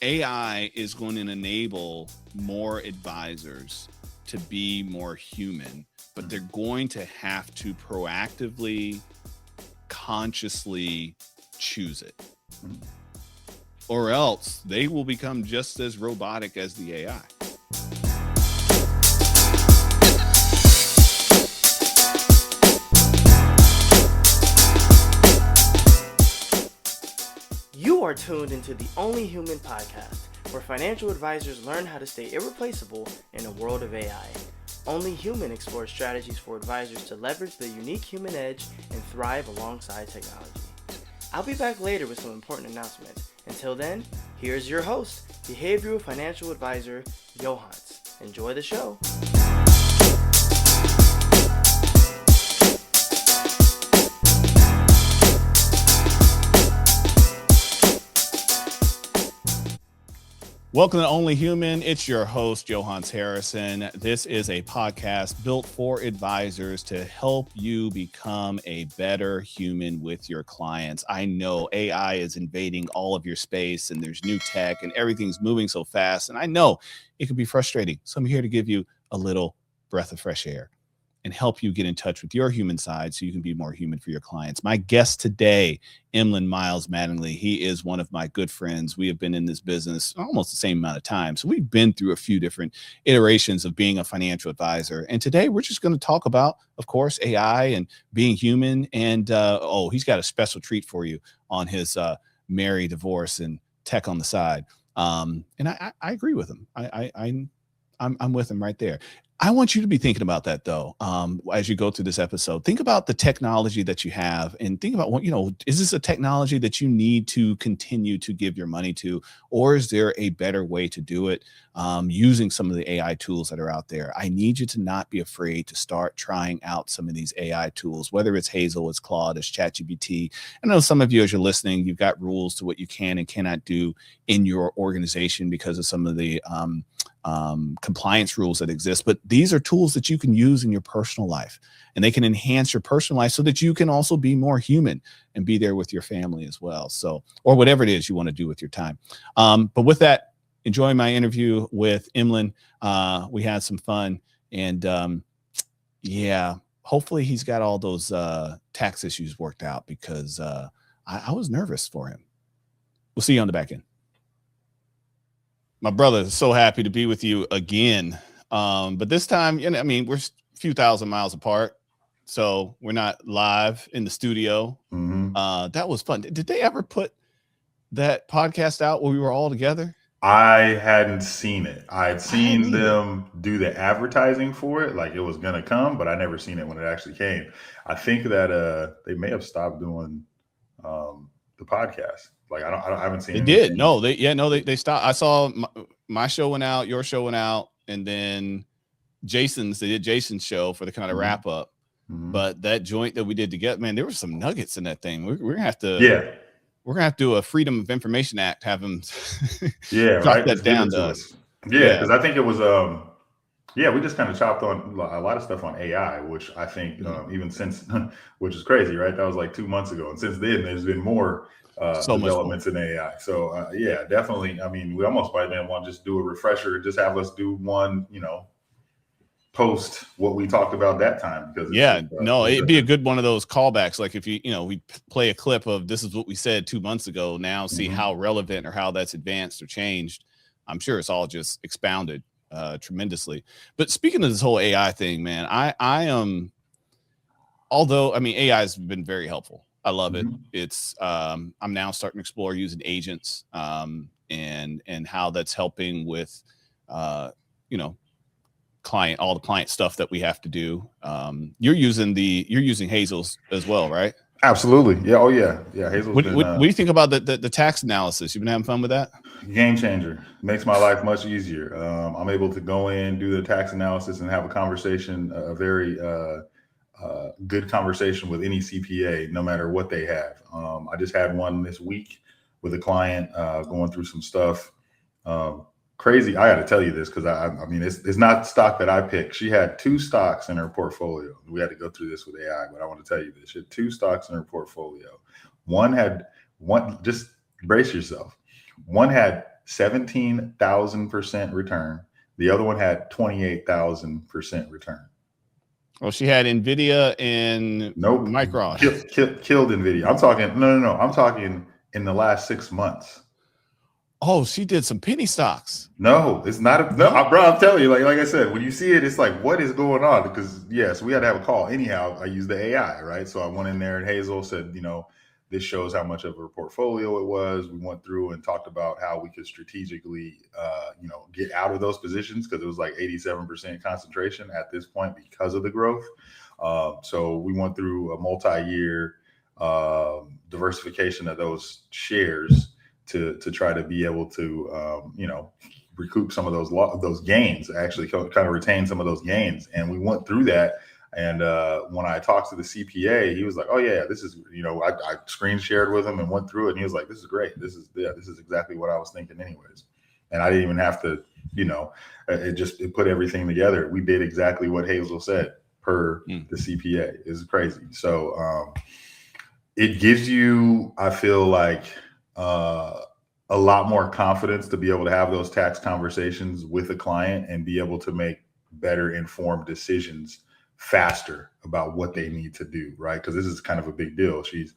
AI is going to enable more advisors to be more human, but they're going to have to proactively, consciously choose it, or else they will become just as robotic as the AI. You are tuned into the Only Human podcast, where financial advisors learn how to stay irreplaceable in a world of AI. Only Human explores strategies for advisors to leverage their unique human edge and thrive alongside technology. I'll be back later with some important announcements. Until then, here's your host, behavioral financial advisor, Yohance. Enjoy the show. Welcome to Only Human. It's your host, Yohance Harrison. This is a podcast built for advisors to help you become a better human with your clients. I know AI is invading all of your space and there's new tech and everything's moving so fast. And I know it can be frustrating. So I'm here to give you a little breath of fresh air and help you get in touch with your human side so you can be more human for your clients. My guest today, Emlen Miles Mattingly. He is one of my good friends. We have been in this business almost the same amount of time. So we've been through a few different iterations of being a financial advisor. And today we're just going to talk about, of course, AI and being human. And he's got a special treat for you on his marry, divorce, and tech on the side. And I agree with him. I'm with him right there. I want you to be thinking about that, though, as you go through this episode. Think about the technology that you have and think about what, is this a technology that you need to continue to give your money to, or is there a better way to do it using some of the AI tools that are out there? I need you to not be afraid to start trying out some of these AI tools, whether it's Hazel, it's Claude, it's ChatGPT. I know some of you, as you're listening, you've got rules to what you can and cannot do in your organization because of some of the compliance rules that exist, but these are tools that you can use in your personal life, and they can enhance your personal life so that you can also be more human and be there with your family as well. So, or whatever it is you want to do with your time. But with that, enjoy my interview with Emlen. We had some fun, and hopefully he's got all those tax issues worked out because I was nervous for him. We'll see you on the back end. My brother is so happy to be with you again. But this time, we're a few thousand miles apart, so we're not live in the studio. Mm-hmm. That was fun. Did they ever put that podcast out where we were all together? I hadn't seen it. I had seen them do the advertising for it, like it was going to come, but I never seen it when it actually came. I think that they may have stopped doing the podcast. Like I haven't seen. They did. No, they stopped. I saw my show went out, your show went out, and then they did Jason's show for the kind of wrap up. Mm-hmm. But that joint that we did together, man, there were some nuggets in that thing. We're gonna have to. Yeah. We're gonna have to do a Freedom of Information Act. Have them. Drop that down to us. Yeah, because I think it was. We just kind of chopped on a lot of stuff on AI, which I think even since, which is crazy, right? That was like 2 months ago, and since then there's been more developments in AI. So definitely. I mean, we almost might want to just do a refresher, just have us do one, post what we talked about that time. Because it'd be a good one of those callbacks. Like if we play a clip of this is what we said 2 months ago. Now see how relevant or how that's advanced or changed. I'm sure it's all just expounded tremendously. But speaking of this whole AI thing, man, I am. Although AI has been very helpful. I love it. It's I'm now starting to explore using agents and how that's helping with all the client stuff that we have to do. You're using Hazel's as well, right? Absolutely. Yeah. Oh yeah. Yeah. Hazel's what do you think about the tax analysis? You've been having fun with that? Game changer. Makes my life much easier. I'm able to go in, do the tax analysis, and have a conversation, a very good conversation with any CPA, no matter what they have. I just had one this week with a client going through some stuff. Crazy. I got to tell you this because it's not stock that I picked. She had 2 stocks in her portfolio. We had to go through this with AI, but I want to tell you this. She had 2 stocks in her portfolio. One, just brace yourself. One had 17,000% return. The other one had 28,000% return. Well, she had NVIDIA and Micron. Killed NVIDIA. I'm talking, no. I'm talking in the last 6 months. Oh, she did some penny stocks. No, it's not. Bro, I'm telling you, like I said, when you see it, it's like, what is going on? Because yes, we had to have a call. Anyhow, I used the AI, right? So I went in there and Hazel said, this shows how much of her portfolio it was. We went through and talked about how we could strategically, get out of those positions because it was like 87% concentration at this point because of the growth. So we went through a multi-year diversification of those shares to try to be able to, recoup some of those gains, actually kind of retain some of those gains. And we went through that. And when I talked to the CPA, he was like, "Oh yeah, this is," I screen shared with him and went through it. And he was like, "This is great. This is exactly what I was thinking anyways." And I didn't even have to, it put everything together. We did exactly what Hazel said per the CPA. It's crazy. So it gives you, I feel like, a lot more confidence to be able to have those tax conversations with a client and be able to make better informed decisions faster about what they need to do, right? Because this is kind of a big deal. She's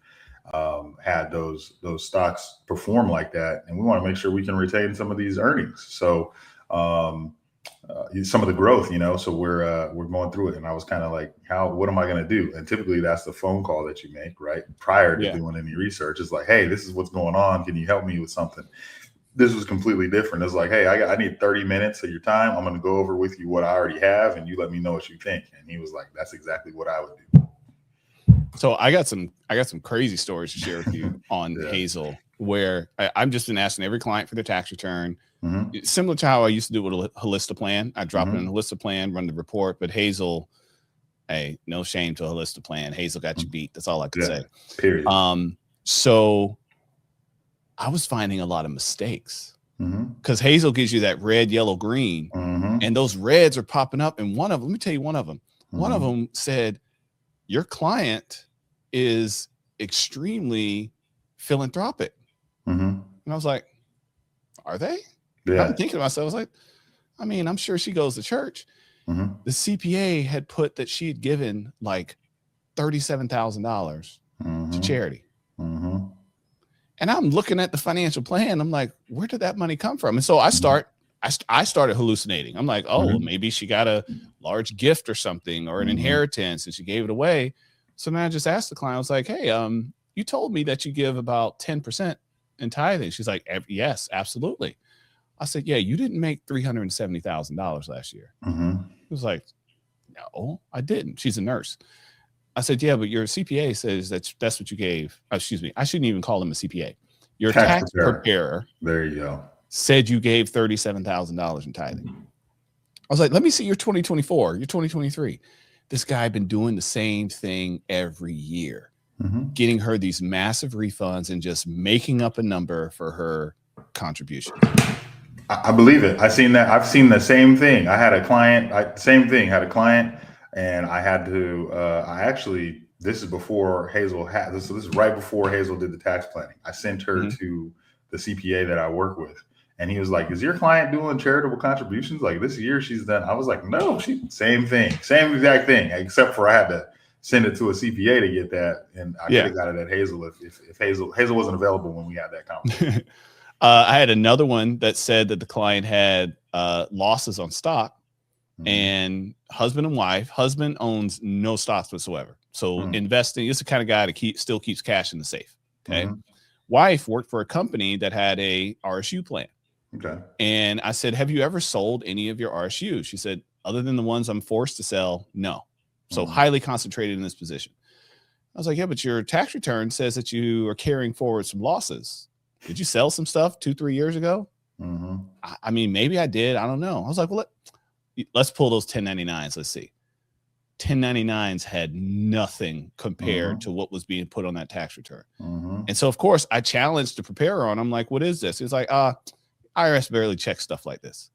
had those stocks perform like that, and we want to make sure we can retain some of these earnings. So some of the growth, so we're going through it. And I was kind of like, what am I going to do? And typically that's the phone call that you make, right? Prior to doing any research. It's like, hey, this is what's going on. Can you help me with something? This was completely different. It's like, hey, I need 30 minutes of your time. I'm going to go over with you what I already have, and you let me know what you think. And he was like, that's exactly what I would do. So I got some crazy stories to share with you on Hazel, where I've just been asking every client for their tax return. Similar to how I used to do with a Halista plan. I drop it in a Halista plan, run the report. But Hazel, hey, no shame to a Halista plan. Hazel got you beat. That's all I could say. Period. So I was finding a lot of mistakes because Hazel gives you that red, yellow, green, and those reds are popping up. And one of them, let me tell you one of them. One of them said, your client is extremely philanthropic. And I was like, are they? Yeah. I'm thinking to myself, I was like, I mean, I'm sure she goes to church. The CPA had put that she had given like $37,000 to charity. And I'm looking at the financial plan. I'm like, where did that money come from? And so I started hallucinating. I'm like, oh, well, maybe she got a large gift or something or an inheritance and she gave it away. So then I just asked the client, I was like, hey, you told me that you give about 10% in tithing. She's like, yes, absolutely. I said, yeah, you didn't make $370,000 last year. It was like, no, I didn't. She's a nurse. I said, yeah, but your CPA says that's what you gave. Excuse me. I shouldn't even call him a CPA. Your tax preparer. There you go. Said you gave $37,000 in tithing. I was like, let me see your 2024, your 2023. This guy had been doing the same thing every year, getting her these massive refunds and just making up a number for her contribution. I believe it. I've seen that. I've seen the same thing. I had a client, and I had to, this is before Hazel had this. So this is right before Hazel did the tax planning. I sent her to the CPA that I work with. And he was like, is your client doing charitable contributions? Like this year she's done. I was like, no, same thing, same exact thing, except for I had to send it to a CPA to get that. And I could have got it at Hazel if Hazel wasn't available when we had that conversation. I had another one that said that the client had losses on stock and husband and wife. Husband owns no stocks whatsoever. So investing is the kind of guy that still keeps cash in the safe. Okay. Wife worked for a company that had a RSU plan. Okay. And I said, have you ever sold any of your RSUs? She said, other than the ones I'm forced to sell, no. So highly concentrated in this position. I was like, yeah, but your tax return says that you are carrying forward some losses. Did you sell some stuff 2-3 years ago? I mean, maybe I did. I don't know. I was like, well, let's pull those 1099s. Let's see. 1099s had nothing compared to what was being put on that tax return. And so, of course, I challenged the preparer on. I'm like, what is this? He's like, IRS barely checks stuff like this.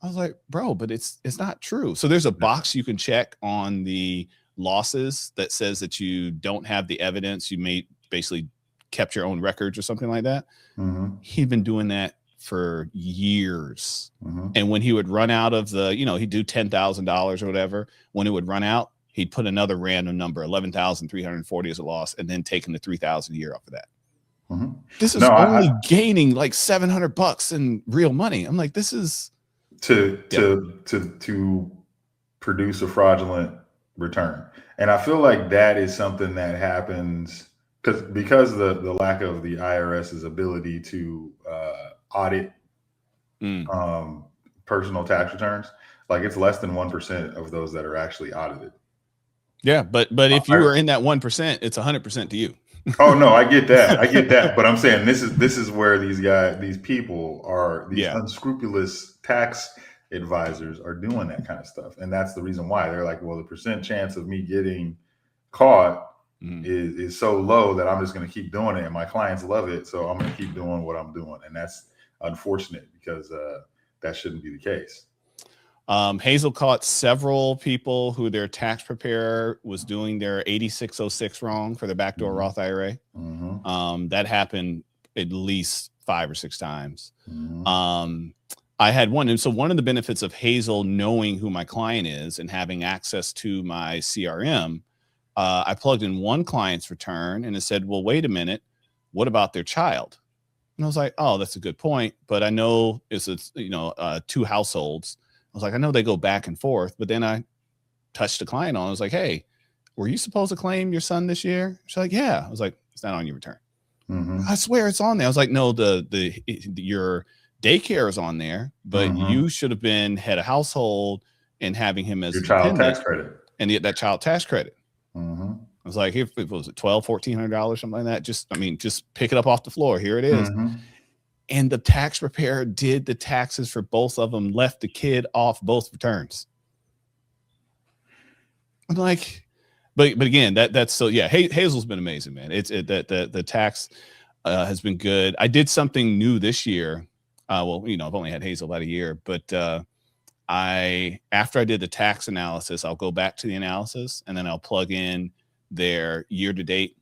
I was like, bro, but it's not true. So there's a box you can check on the losses that says that you don't have the evidence. You may basically kept your own records or something like that. He'd been doing that for years. Mm-hmm. And when he would run out of the, he'd do $10,000 or whatever. When it would run out, he'd put another random number, 11,340 as a loss, and then taking the 3,000 a year off of that. Mm-hmm. This is only gaining like $700 in real money. I'm like, this is to produce a fraudulent return. And I feel like that is something that happens because the lack of the IRS's ability to audit personal tax returns. Like it's less than 1% of those that are actually audited. Yeah, but if you are in that 1%, it's 100% to you. Oh no, I get that. But I'm saying this is where these people are, these unscrupulous tax advisors are doing that kind of stuff. And that's the reason why they're like, well, the percent chance of me getting caught is so low that I'm just going to keep doing it. And my clients love it. So I'm going to keep doing what I'm doing. And that's unfortunate because that shouldn't be the case. Hazel caught several people who their tax preparer was doing their 8606 wrong for their backdoor Roth IRA. Mm-hmm. That happened at least 5 or 6 times. Mm-hmm. I had one. And so one of the benefits of Hazel knowing who my client is and having access to my CRM, I plugged in one client's return and it said, well, wait a minute, what about their child? And I was like, oh, that's a good point. But I know it's 2 households. I was like, I know they go back and forth, but then I touched the client on. I was like, hey, were you supposed to claim your son this year? She's like, yeah. I was like, it's not on your return. Mm-hmm. I swear it's on there. I was like, no, your daycare is on there, but you should have been head of household and having him as your child tax credit and get that child tax credit. Mm-hmm. I was like, if it was $1,200-$1,400, something like that, just pick it up off the floor. Here it is. Mm-hmm. And the tax preparer did the taxes for both of them, left the kid off both returns. I'm like, but again, that's still, Hazel's been amazing, man. The tax has been good. I did something new this year. I've only had Hazel about a year, but after I did the tax analysis, I'll go back to the analysis and then I'll plug in their year-to-date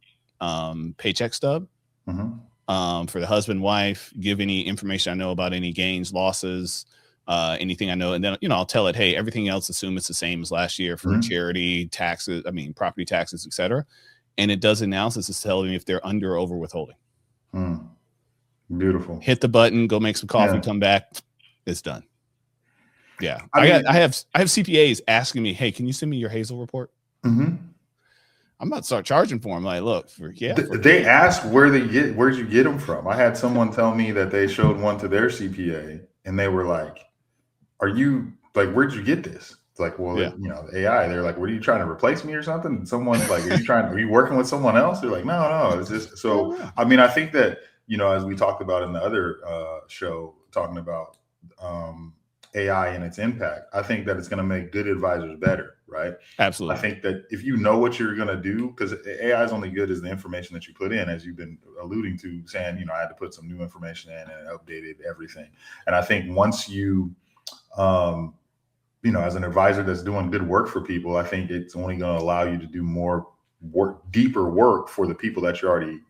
paycheck stub. Mm-hmm. For the husband, wife, give any information I know about any gains, losses, anything I know. And then, I'll tell it, hey, everything else, assume it's the same as last year for charity, taxes, property taxes, et cetera. And it does analysis to tell me if they're under or over withholding. Beautiful. Hit the button, go make some coffee, come back. It's done. Yeah. I have CPAs asking me, hey, can you send me your Hazel report? Mm-hmm. I'm about to start charging for them. Like, look, they asked where'd you get them from? I had someone tell me that they showed one to their CPA and they were like, where'd you get this? It's like, well, the AI, they're like, what are you trying to replace me or something? Someone's like, are you working with someone else? They're like, no, it's just, so, I think that, as we talked about in the other show, talking about AI and its impact, I think that it's going to make good advisors better, right? Absolutely. I think that if you know what you're going to do, because AI is only good as the information that you put in, as you've been alluding to, saying, I had to put some new information in and updated everything. And I think once you, as an advisor that's doing good work for people, I think it's only going to allow you to do more work, deeper work for the people that you're already,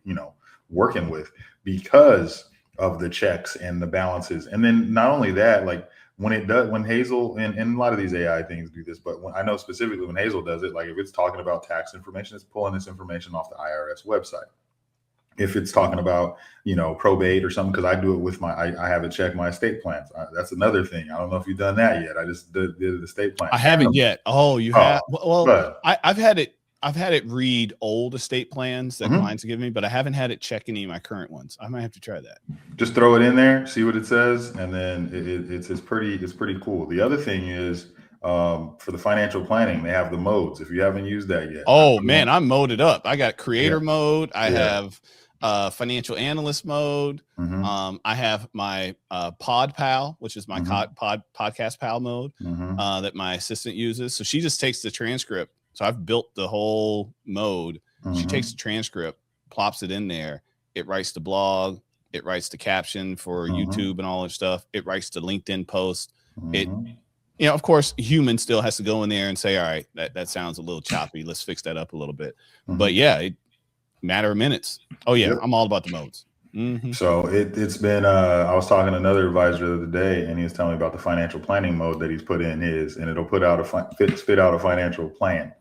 working with because of the checks and the balances. And then not only that, like, when Hazel and a lot of these AI things do this, but I know specifically when Hazel does it, like if it's talking about tax information, it's pulling this information off the IRS website. If it's talking about, probate or something, because I do it with I have it check my estate plans. That's another thing. I don't know if you've done that yet. I just did the estate plan. I haven't yet. Oh, you have? Well, I've had it read old estate plans that clients give me, but I haven't had it check any of my current ones. I might have to try that. Just throw it in there, see what it says, and then it's pretty cool. The other thing is for the financial planning, they have the modes. If you haven't used that yet. Oh man, I'm moded up. I got creator mode. I have financial analyst mode. I have my pod pal, which is my podcast pal mode that my assistant uses. So she just takes the transcript. So I've built the whole mode. She takes the transcript, plops it in there. It writes the blog. It writes the caption for YouTube and all that stuff. It writes the LinkedIn post. It, of course, human still has to go in there and say, all right, that sounds a little choppy. Let's fix that up a little bit. But yeah, it matter of minutes. Oh yeah, I'm all about the modes. Mm-hmm. So it's been, I was talking to another advisor the other day, and he was telling me about the financial planning mode that he's put in his, and it'll put out spit out a financial plan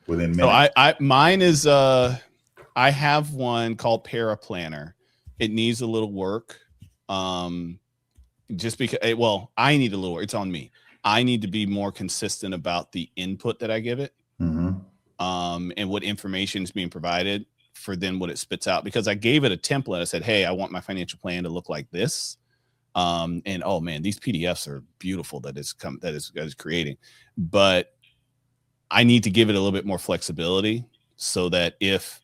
within So minutes. mine is, I have one called Paraplanner. It needs a little work. Just because, well, I need a little work. It's on me. I need to be more consistent about the input that I give it. Mm-hmm. And what information is being provided for then what it spits out, because I gave it a template. I said, hey, I want my financial plan to look like this. And oh man, these PDFs are beautiful that is creating, but I need to give it a little bit more flexibility so that if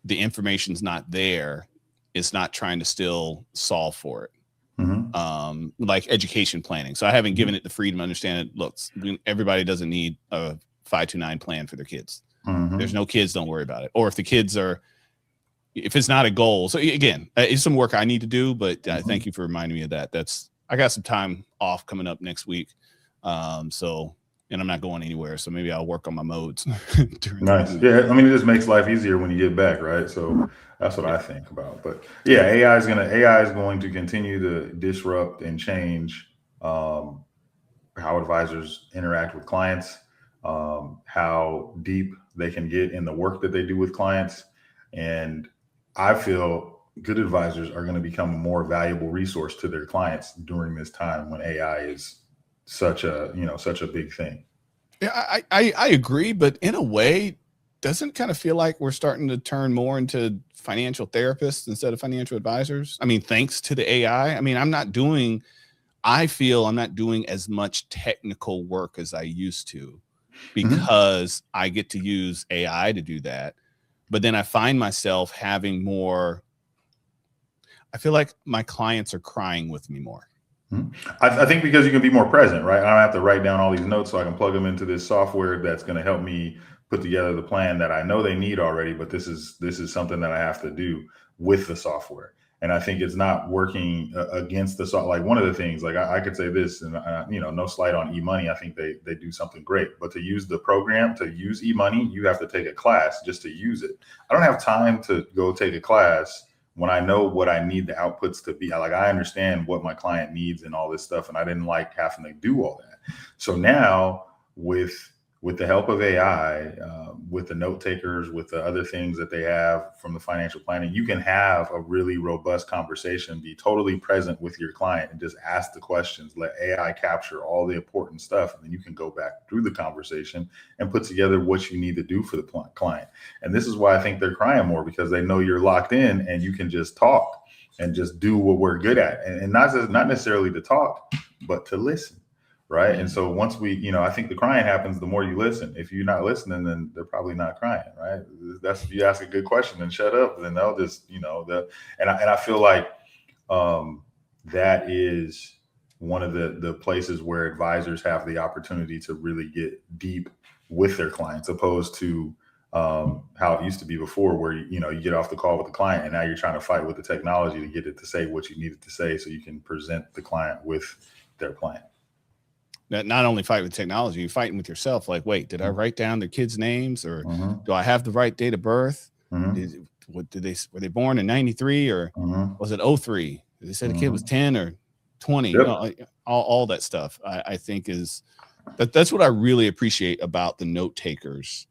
the information's not there, it's not trying to still solve for it. Mm-hmm. Like education planning. So I haven't given it the freedom to understand it. Look, everybody doesn't need a 529 plan for their kids. Mm-hmm. There's no kids, don't worry about it. Or if the kids are, if it's not a goal. So again, it's some work I need to do, but thank you for reminding me of that. I got some time off coming up next week. And I'm not going anywhere. So maybe I'll work on my modes. Nice. Yeah. I mean, it just makes life easier when you get back. Right. So that's what I think about. But yeah, AI is going to continue to disrupt and change how advisors interact with clients, how deep they can get in the work that they do with clients. And I feel good advisors are going to become a more valuable resource to their clients during this time when AI is such a big thing. Yeah, I agree, but in a way, doesn't kind of feel like we're starting to turn more into financial therapists instead of financial advisors. I mean, thanks to the AI. I mean, I feel I'm not doing as much technical work as I used to because I get to use AI to do that. But then I find myself having more, I feel like my clients are crying with me more. I think because you can be more present, right? I don't have to write down all these notes, so I can plug them into this software that's going to help me put together the plan that I know they need already. But this is something that I have to do with the software, and I think it's not working against the software. Like one of the things, like I could say this, and no slight on eMoney. I think they do something great, but to use the program, to use eMoney, you have to take a class just to use it. I don't have time to go take a class when I know what I need the outputs to be. Like I understand what my client needs and all this stuff, and I didn't like having to do all that. So now with the help of AI, with the note takers, with the other things that they have from the financial planning, you can have a really robust conversation, be totally present with your client and just ask the questions, let AI capture all the important stuff. And then you can go back through the conversation and put together what you need to do for the client. And this is why I think they're crying more, because they know you're locked in and you can just talk and just do what we're good at. And not necessarily to talk, but to listen. Right. And so once I think the crying happens the more you listen. If you're not listening, then they're probably not crying. Right. That's if you ask a good question and shut up, then they'll just, and I feel like that is one of the places where advisors have the opportunity to really get deep with their clients, opposed to how it used to be before, where you get off the call with the client and now you're trying to fight with the technology to get it to say what you need it to say so you can present the client with their plan. That not only fight with technology, you're fighting with yourself. Like, wait, did I write down their kids' names, or do I have the right date of birth? Were they born in 93 or was it 03? They said the kid was 10 or 20. Yep. All that stuff. I think that's what I really appreciate about the note takers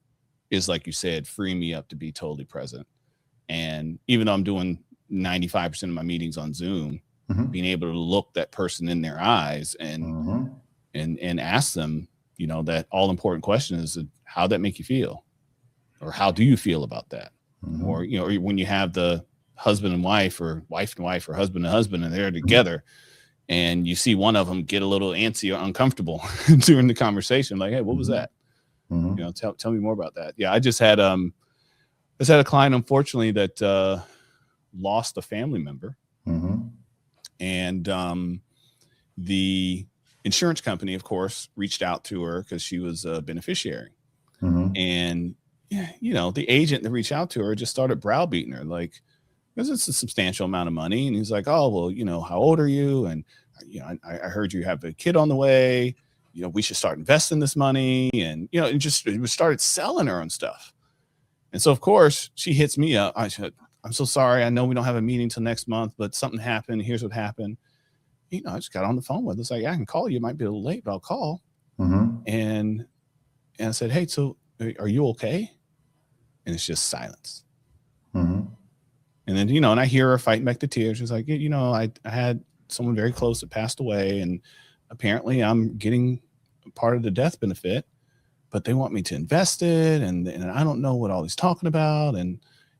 is, like you said, freeing me up to be totally present. And even though I'm doing 95% of my meetings on Zoom, being able to look that person in their eyes and ask them, that all important question is, how'd that make you feel? Or how do you feel about that? Or, when you have the husband and wife, or wife and wife, or husband and husband, and they're together and you see one of them get a little antsy or uncomfortable during the conversation, like, hey, what was that? Tell me more about that. Yeah. I just had a client, unfortunately, that lost a family member. And the insurance company, of course, reached out to her because she was a beneficiary. And, the agent that reached out to her just started browbeating her, like, because it's a substantial amount of money. And he's like, oh, well, how old are you? And, I heard you have a kid on the way. We should start investing this money. And, it started selling her on stuff. And so, of course, she hits me up. I said, I'm so sorry. I know we don't have a meeting till next month, but something happened. Here's what happened. I just got on the phone with her. It's like, I can call you. It might be a little late, but I'll call. And I said, hey, so are you okay? And it's just silence. And then, and I hear her fighting back the tears. She's like, I had someone very close that passed away, and apparently I'm getting part of the death benefit, but they want me to invest it. And I don't know what all he's talking about.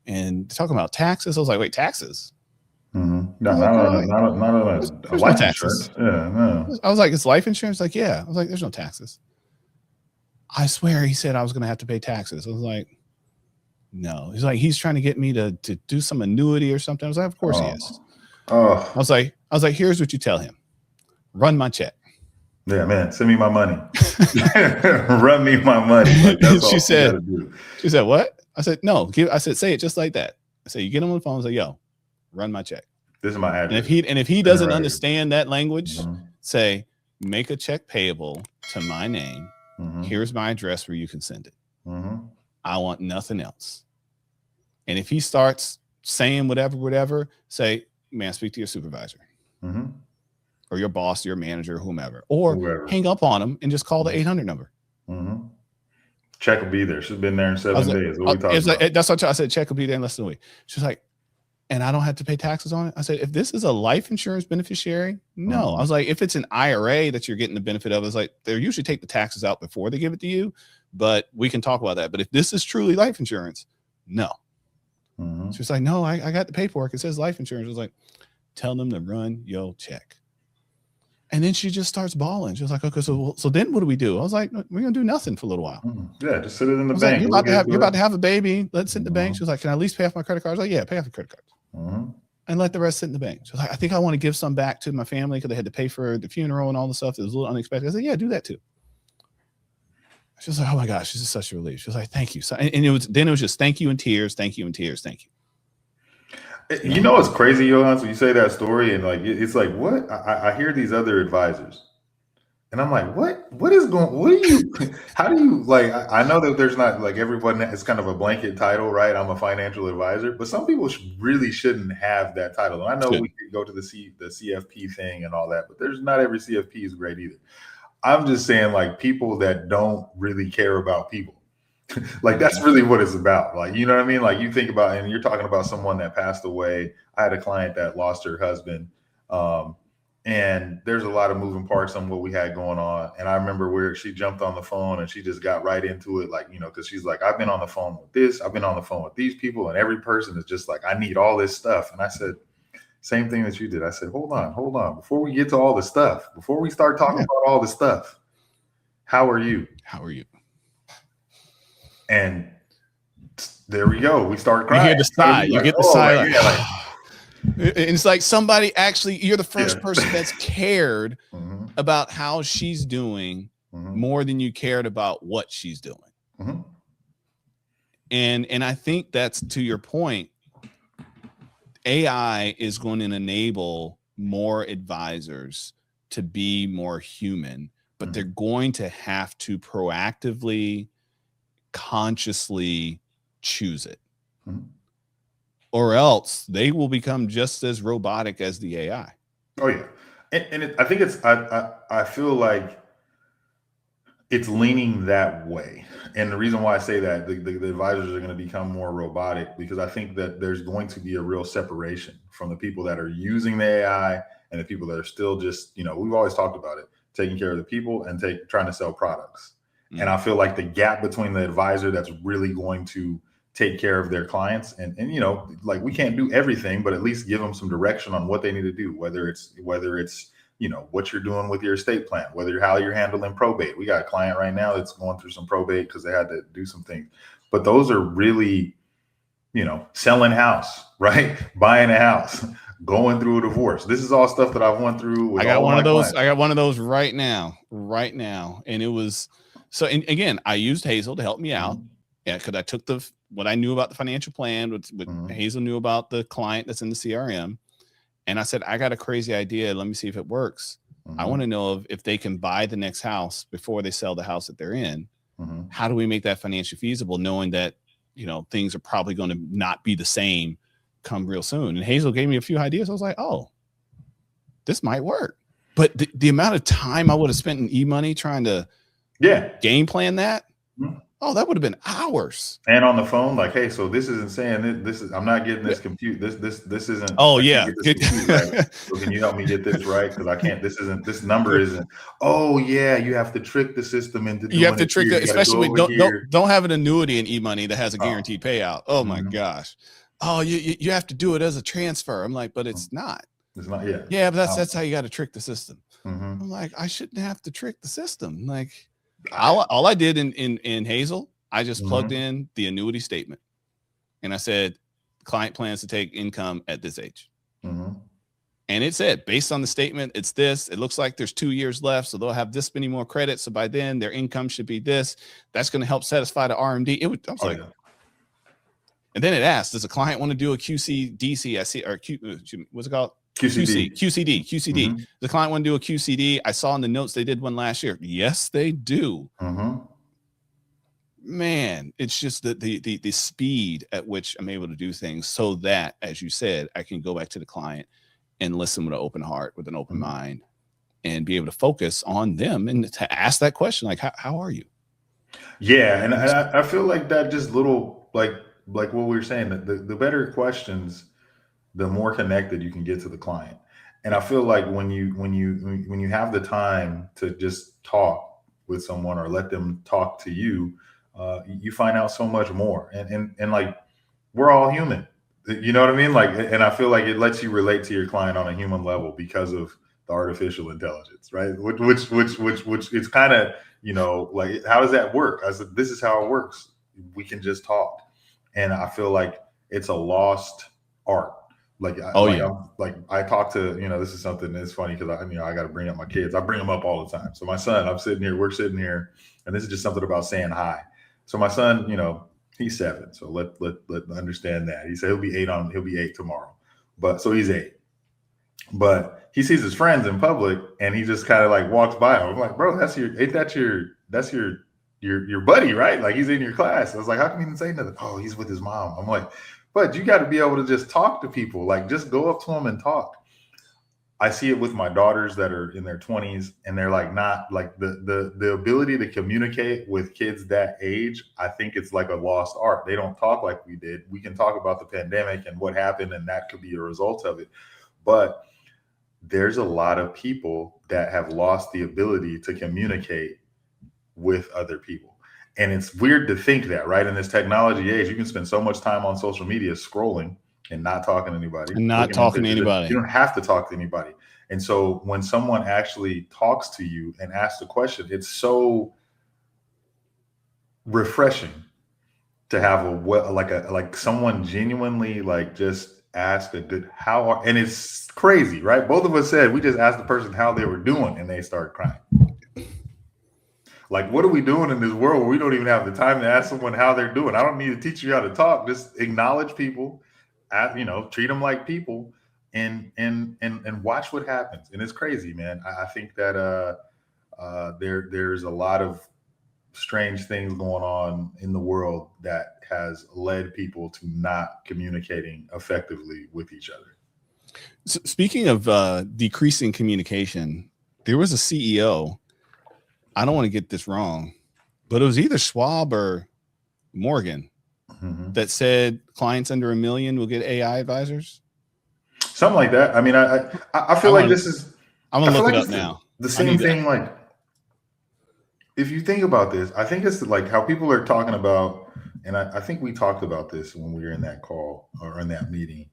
And talking about taxes. I was like, wait, taxes? No, not a life insurance. Yeah, no. I was like, it's life insurance? Like, yeah. I was like, there's no taxes. I swear he said I was going to have to pay taxes. I was like, no. He's like, he's trying to get me to do some annuity or something. I was like, of course he is. I was like, here's what you tell him. Run my check. Yeah, man, send me my money. Run me my money. Like, that's she said, what? I said, no. I said, say it just like that. I said, you get him on the phone and say, yo, run my check. This is my address. And if he doesn't understand that language, say, make a check payable to my name. Here's my address where you can send it. I want nothing else. And if he starts saying whatever, say, man, speak to your supervisor or your boss, your manager, whomever, or hang up on him and just call the 800 number. Check will be there. She's been there in 7 days. What are we talking about? That's what I said. Check will be there in less than a week. She's like, and I don't have to pay taxes on it. I said, if this is a life insurance beneficiary, no. I was like, if it's an IRA that you're getting the benefit of, I was like, they usually take the taxes out before they give it to you, but we can talk about that. But if this is truly life insurance, no. She's like, no, I got the paperwork. It says life insurance. I was like, tell them to run your check. And then she just starts bawling. She was like, okay, so then what do we do? I was like, we're going to do nothing for a little while. Yeah, just sit it in the bank. Like, you're about to have a baby. Let's sit in the bank. She was like, can I at least pay off my credit card? I was like, yeah, pay off your credit cards. And let the rest sit in the bank. She was like, I think I want to give some back to my family because they had to pay for the funeral and all the stuff. It was a little unexpected. I said, yeah, do that too. She was like, oh my gosh, this is such a relief. She was like, thank you. So, and it was just thank you and tears, thank you and tears, thank you. You know what's crazy, Yohance, when you say that story and like it's like what I hear these other advisors, and I'm like, what is going? What do you? How do you like? I know that there's not like everyone is kind of a blanket title, right? I'm a financial advisor, but some people really shouldn't have that title. And I know we could go to the CFP thing and all that, but there's not every CFP is great either. I'm just saying, like people that don't really care about people. Like that's really what it's about. Like, you know what I mean? Like you think about, and you're talking about someone that passed away. I had a client that lost her husband. And there's a lot of moving parts on what we had going on. And I remember where she jumped on the phone and she just got right into it. Like, cause she's like, I've been on the phone with this, I've been on the phone with these people, and every person is just like, I need all this stuff. And I said, same thing that you did. I said, hold on. Before we get to all the stuff, before we start talking about all the stuff, how are you? And there we go. We start crying. You hear the sigh. You get the sigh. And it's like somebody actually, you're the first person that's cared about how she's doing more than you cared about what she's doing. And I think that's to your point. AI is going to enable more advisors to be more human, but they're going to have to proactively, consciously choose it, or else they will become just as robotic as the AI. Oh yeah, and I think it's I feel like it's leaning that way, and the reason why I say that the advisors are going to become more robotic because I think that there's going to be a real separation from the people that are using the AI and the people that are still just we've always talked about it, taking care of the people and trying to sell products. And I feel like the gap between the advisor that's really going to take care of their clients and like we can't do everything, but at least give them some direction on what they need to do, whether it's what you're doing with your estate plan, how you're handling probate. We got a client right now that's going through some probate because they had to do some things. But those are really, selling house, right? Buying a house, going through a divorce. This is all stuff that I've went through. I got one of those. I got one of those right now. And it was. So, and again, I used Hazel to help me out. Yeah, because I took what I knew about the financial plan, what Hazel knew about the client that's in the CRM. And I said, I got a crazy idea. Let me see if it works. I want to know if they can buy the next house before they sell the house that they're in. How do we make that financially feasible, knowing that, things are probably going to not be the same come real soon. And Hazel gave me a few ideas. I was like, oh, this might work. But the amount of time I would have spent in e-money trying to game plan that, oh, that would have been hours. And on the phone, like, hey, so this isn't saying this is, I'm not getting this compute. This isn't. Oh yeah. Compute, right? So can you help me get this right? Because I can't. This number isn't. Oh yeah, you have to trick the system into. You have to trick it, especially when don't have an annuity in e-money that has a guaranteed payout. Oh my gosh. Oh, you have to do it as a transfer. I'm like, but it's not. It's not. Yeah. Yeah, but that's how you got to trick the system. I'm like, I shouldn't have to trick the system. Like, all I did in Hazel, I just plugged in the annuity statement, and I said, client plans to take income at this age. And it said, based on the statement, it's this. It looks like there's 2 years left, so they'll have this many more credits. So by then, their income should be this. That's going to help satisfy the RMD. I was like, and then it asked, does a client want to do a QCDC? I see, or what's it called? QCD. The client want to do a QCD. I saw in the notes they did one last year. Yes, they do. Man, it's just the speed at which I'm able to do things so that, as you said, I can go back to the client and listen with an open heart, with an open mind, and be able to focus on them and to ask that question, like, how are you? Yeah, and I feel like that just little, like what we were saying, that the better questions, the more connected you can get to the client. And I feel like when you have the time to just talk with someone or let them talk to you, you find out so much more. And like, we're all human, you know what I mean? Like, and I feel like it lets you relate to your client on a human level because of the artificial intelligence, right? Which it's kind of, you know, like, how does that work? I said, this is how it works. We can just talk. And I feel like it's a lost art. Like, I talk to, you know, this is something that's funny because I got to bring up my kids. I bring them up all the time. So my son, we're sitting here, and this is just something about saying hi. So my son, you know, he's 7. So let understand that. He said he'll be 8 tomorrow. But so he's 8. But he sees his friends in public and he just kind of like walks by him. I'm like, bro, that's your buddy, right? Like, he's in your class. I was like, how come he didn't say nothing? Oh, he's with his mom. I'm like, but you got to be able to just talk to people, like, just go up to them and talk. I see it with my daughters that are in their 20s, and they're like, not like the ability to communicate with kids that age. I think it's like a lost art. They don't talk like we did. We can talk about the pandemic and what happened, and that could be a result of it. But there's a lot of people that have lost the ability to communicate with other people. And it's weird to think that, right? In this technology age, you can spend so much time on social media scrolling and not talking to anybody. You don't have to talk to anybody. And so when someone actually talks to you and asks a question, it's so refreshing to have like someone genuinely, like, just ask a good and it's crazy, right? Both of us said we just asked the person how they were doing and they started crying. Like, what are we doing in this world where we don't even have the time to ask someone how they're doing? I don't need to teach you how to talk. Just acknowledge people, treat them like people, and watch what happens. And it's crazy, man. I think that there's a lot of strange things going on in the world that has led people to not communicating effectively with each other. So, speaking of decreasing communication, there was a CEO. I don't want to get this wrong, but it was either Schwab or Morgan that said clients under $1 million will get AI advisors. Something like that. I mean, I feel like this is. I'm gonna look it up now. The same thing. Like, if you think about this, I think it's like how people are talking about, and I think we talked about this when we were in that call or in that meeting.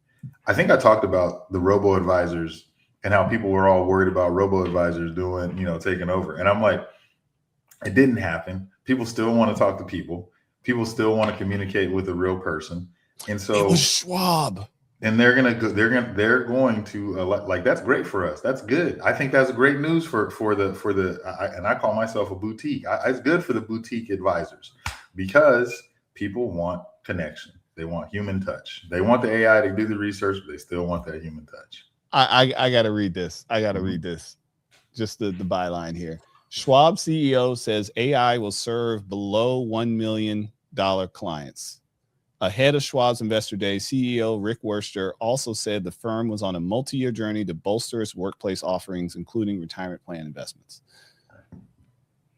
I think I talked about the robo advisors and how people were all worried about robo advisors taking over. And I'm like, it didn't happen. People still want to talk to people. People still want to communicate with a real person. And so it was Schwab. And they're going to like, that's great for us. That's good. I think that's great news for and I call myself a boutique. It's good for the boutique advisors because people want connection. They want human touch. They want the AI to do the research, but they still want that human touch. I got to read this. Read this. Just the byline here. Schwab CEO says AI will serve below $1 million clients. Ahead of Schwab's Investor Day, CEO Rick Wurster also said the firm was on a multi-year journey to bolster its workplace offerings, including retirement plan investments.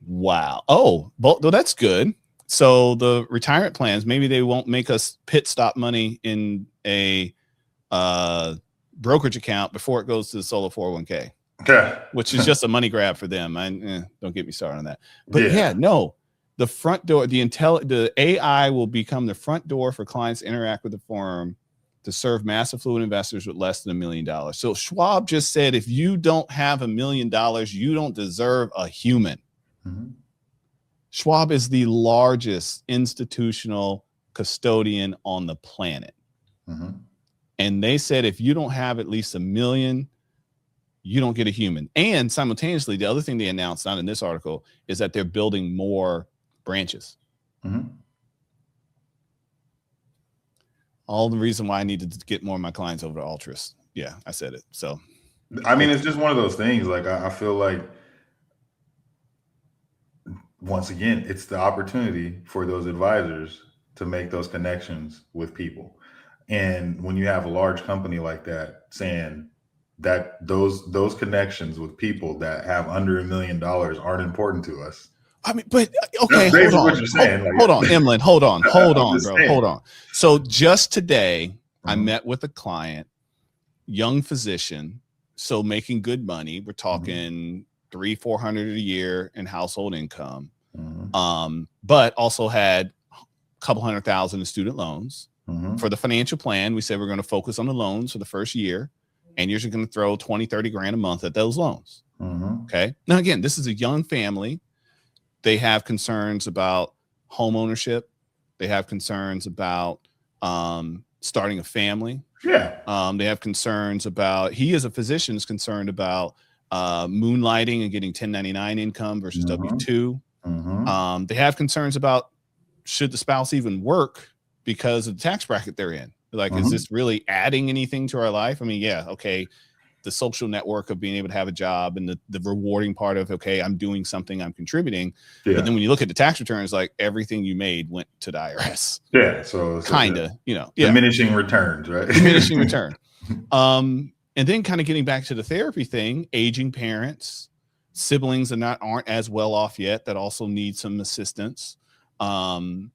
Wow. Oh, well, that's good. So the retirement plans, maybe they won't make us pit stop money in a brokerage account before it goes to the solo 401k, which is just a money grab for them. Don't get me started on that. But no, the front door, the AI will become the front door for clients to interact with the firm to serve mass affluent investors with less than $1 million. So Schwab just said, if you don't have $1 million, you don't deserve a human. Mm-hmm. Schwab is the largest institutional custodian on the planet. Mm-hmm. And they said, if you don't have at least $1 million, you don't get a human. And simultaneously, the other thing they announced, not in this article, is that they're building more branches. Mm-hmm. All the reason why I needed to get more of my clients over to Altruist. Yeah, I said it. So, I mean, it's just one of those things. Like, I feel like, once again, it's the opportunity for those advisors to make those connections with people. And when you have a large company like that saying that those connections with people that have under $1 million aren't important to us. I mean, but okay, hold on, Emlen, hold on, bro, hold on. So just today, I met with a client, young physician, so making good money. We're talking $300-400 a year in household income, but also had a couple $100,000 in student loans. For the financial plan, we said we're going to focus on the loans for the first year, and you're just going to throw 20-30 grand a month at those loans. Okay. Now, again, this is a young family. They have concerns about home ownership. They have concerns about starting a family. Yeah. They have concerns about, he as a physician is concerned about moonlighting and getting 1099 income versus W-2. They have concerns about, should the spouse even work because of the tax bracket they're in? Like, is this really adding anything to our life? I mean, yeah, okay. The social network of being able to have a job and the rewarding part of, okay, I'm doing something, I'm contributing. Yeah. But then when you look at the tax returns, like everything you made went to the IRS. Yeah. So kind of, diminishing returns, right? Diminishing return. And then kind of getting back to the therapy thing, aging parents, siblings that aren't as well off yet, that also need some assistance. And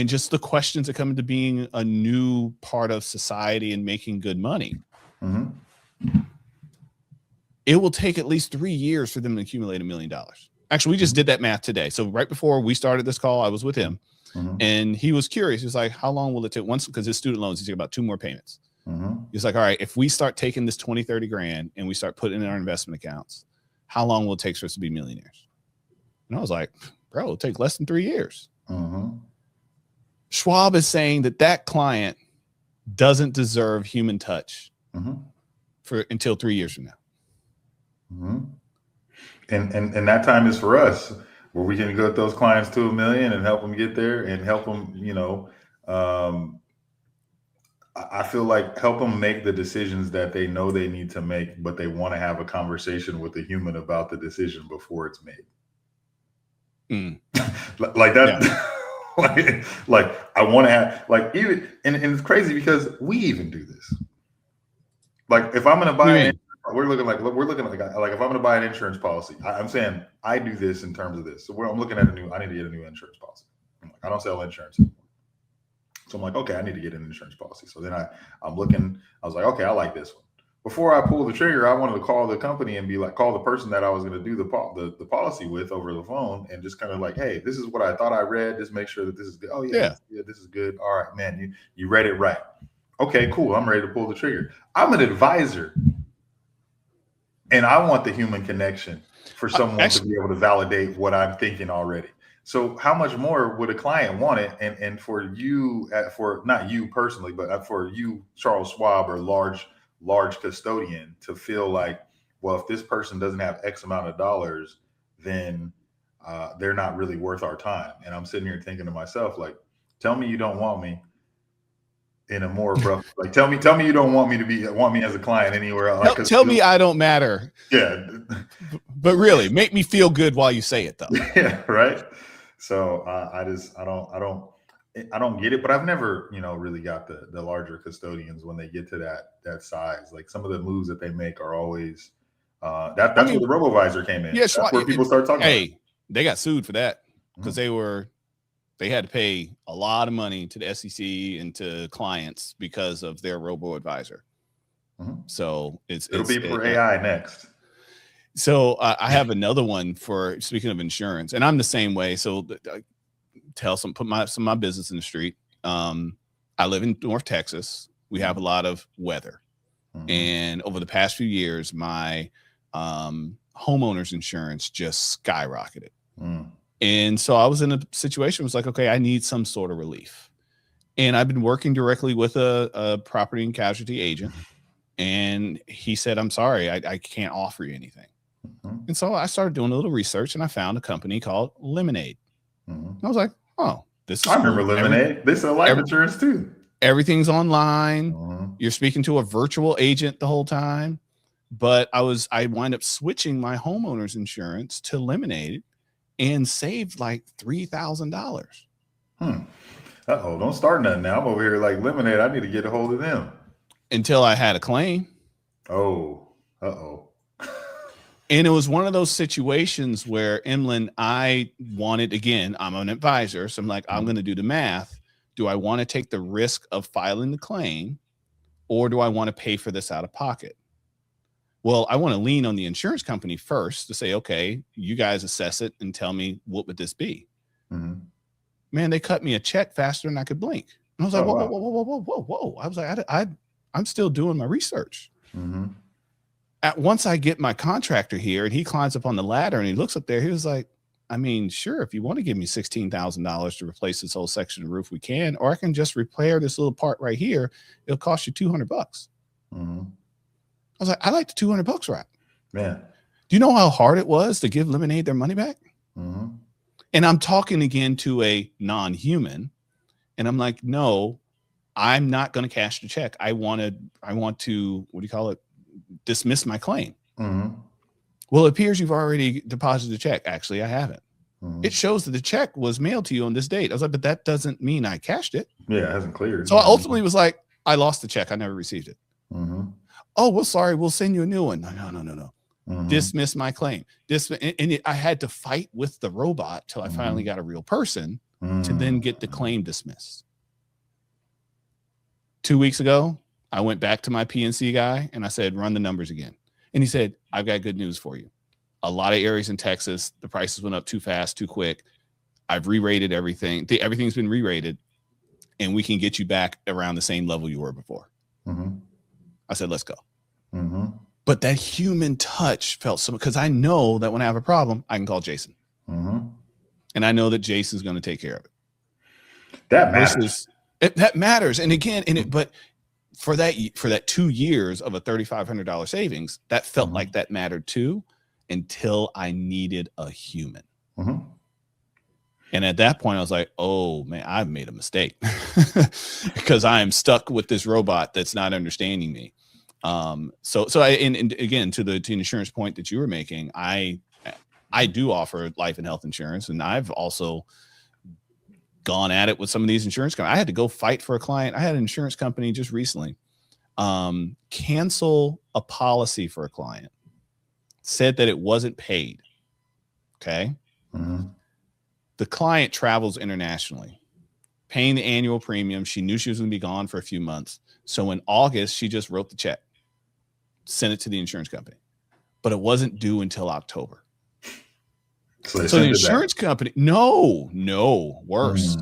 just the questions that come into being a new part of society and making good money. It will take at least 3 years for them to accumulate $1 million. Actually, we just did that math today. So right before we started this call, I was with him and he was curious. He was like, how long will it take? Once, because his student loans, he's got about 2 more payments. He's like, all right, if we start taking this 20-30 grand and we start putting it in our investment accounts, how long will it take for us to be millionaires? And I was like, bro, it'll take less than 3 years. Schwab is saying that client doesn't deserve human touch until 3 years from now. And that time is for us, where we can go with those clients to $1 million and help them get there and help them, I feel like help them make the decisions that they know they need to make, but they want to have a conversation with the human about the decision before it's made. Like that. Yeah. like I want to have, like, even, and it's crazy because we even do this. Like, if I'm going to buy we're looking like if I'm going to buy an insurance policy, I'm saying I do this in terms of this. So I'm looking at I need to get a new insurance policy. I'm like, I don't sell insurance anymore. So I'm like, okay, I need to get an insurance policy. So then I'm looking, I was like, okay, I like this one. Before I pulled the trigger, I wanted to call the company and be like, call the person that I was going to do the policy with over the phone and just kind of like, hey, this is what I thought I read. Just make sure that this is good. Oh yeah, this is good. All right, man, you read it right. Okay, cool. I'm ready to pull the trigger. I'm an advisor and I want the human connection for someone to be able to validate what I'm thinking already. So how much more would a client want it? And for you, for not you personally, but for you, Charles Schwab, or large custodian, to feel like, well, if this person doesn't have X amount of dollars, then they're not really worth our time. And I'm sitting here thinking to myself, like, tell me you don't want me in a more rough, like, tell me you don't want me as a client anywhere else. Like, tell me I don't matter. Yeah. But really make me feel good while you say it though. Yeah. Right. So I don't, I don't get it, but I've never, really got the larger custodians when they get to that size. Like some of the moves that they make are always that's where the robo-advisor came in. Yeah, that's where people start talking about it. They got sued for that because they had to pay a lot of money to the SEC and to clients because of their robo-advisor. So it'll be for AI next. So I have another one for speaking of insurance, and I'm the same way. So put some of my business in the street. I live in North Texas. We have a lot of weather, and over the past few years, my homeowner's insurance just skyrocketed. And so I was in a situation, it was like, okay, I need some sort of relief. And I've been working directly with a property and casualty agent. And he said, I'm sorry, I can't offer you anything. And so I started doing a little research and I found a company called Lemonade. And I was like, oh, this is I remember Lemonade. They sell life insurance too. Everything's online. You're speaking to a virtual agent the whole time. But I wind up switching my homeowner's insurance to Lemonade and saved like $3,000. Uh-oh, don't start nothing now. I'm over here like Lemonade. I need to get a hold of them. Until I had a claim. Oh, uh-oh. And it was one of those situations where, Emlen, I wanted, again, I'm an advisor. So I'm like, I'm going to do the math. Do I want to take the risk of filing the claim, or do I want to pay for this out of pocket? Well, I want to lean on the insurance company first to say, okay, you guys assess it and tell me, what would this be? Man, they cut me a check faster than I could blink. And I was like, whoa. I was like, I'm still doing my research. Once I get my contractor here and he climbs up on the ladder and he looks up there, he was like, I mean, sure, if you want to give me $16,000 to replace this whole section of roof, we can, or I can just repair this little part right here. It'll cost you $200. I was like, I like the $200 right. Man. Do you know how hard it was to give Lemonade their money back? And I'm talking again to a non-human. And I'm like, no, I'm not going to cash the check. I want to, what do you call it? Dismiss my claim. Well, it appears you've already deposited the check. Actually, I haven't. It shows that the check was mailed to you on this date. I was like, but that doesn't mean I cashed it. Yeah, it hasn't cleared. So I ultimately was like, I lost the check. I never received it. Oh, well, sorry. We'll send you a new one. No. Dismiss my claim. I had to fight with the robot till I finally got a real person to then get the claim dismissed. 2 weeks ago, I went back to my PNC guy and I said, run the numbers again. And he said, I've got good news for you. A lot of areas in Texas, the prices went up too fast, too quick. I've re-rated everything. Everything's been re-rated and we can get you back around the same level you were before. I said, let's go. But that human touch felt so, because I know that when I have a problem, I can call Jason. And I know that Jason's going to take care of it. That matters. That matters. And again, but for that 2 years of a $3,500 savings, that felt like that mattered too, until I needed a human. And at that point I was like, oh man, I've made a mistake because I am stuck with this robot that's not understanding me. So and again, to the insurance point that you were making, I do offer life and health insurance, and I've also gone at it with some of these insurance companies. I had to go fight for a client. I had an insurance company just recently cancel a policy for a client, said that it wasn't paid. Okay. The client travels internationally, paying the annual premium. She knew she was going to be gone for a few months. So in August, she just wrote the check, sent it to the insurance company, but it wasn't due until October. So the insurance company, no, worse.